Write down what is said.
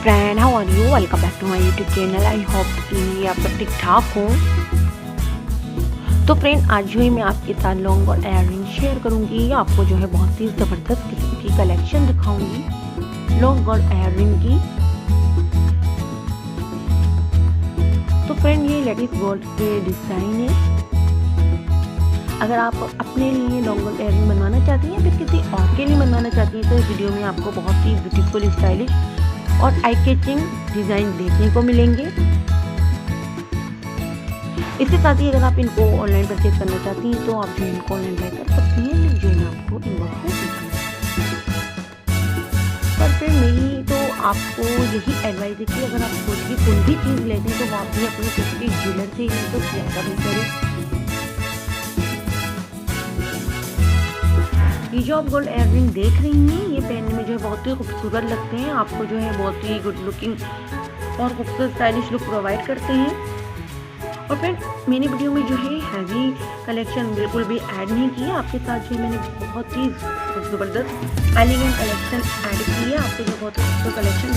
Friend, how are you? Welcome back to my YouTube channel. I hope कि आप सब ठीक ठाक हो। तो फ्रेंड, आज जो है मैं आपके साथ लॉन्ग और एयररिंग शेयर करूंगी। आपको जो है बहुत ही ज़बरदस्त किस्म की कलेक्शन दिखाऊंगी लॉन्ग और एयररिंग की। तो फ्रेंड, ये लेडीज गोल्ड के डिज़ाइन है। अगर आप अपने लिए लॉन्ग और एयररिंग बनवाना चाहती हैं या फिर किसी और के लिए बनवाना चाहती हैं तो इस वीडियो में आपको बहुत ही ब्यूटीफुल, स्टाइलिश और आई कैचिंग डिज़ाइन देखने को मिलेंगे। इसके साथ ही अगर आप इनको ऑनलाइन परचेज करना चाहती हैं तो आप जो इनको ऑनलाइन बाय कर सकती हैं। लिंक जो है मैं आपको इनबॉक्स में दूंगी। पर फिर मेरी तो आपको यही एडवाइस है कि अगर आप सोच के कोई भी चीज़ लेते हैं तो आप भी अपने किसी ज्वेलर से ही तो ज़्यादा बेहतर है। ये जो आप गोल्ड एयररिंग देख रही हैं, ये पहनने में जो है बहुत ही खूबसूरत लगते हैं। आपको जो है बहुत ही गुड लुकिंग और खूबसूरत स्टाइलिश लुक प्रोवाइड करते हैं। और फिर मैंने वीडियो में जो है हैवी कलेक्शन बिल्कुल भी ऐड नहीं किया। आपके साथ जो मैंने बहुत ही ज़बरदस्त एलिगेंट कलेक्शन ऐड की है। आपको जो बहुत खूबसूरत कलेक्शन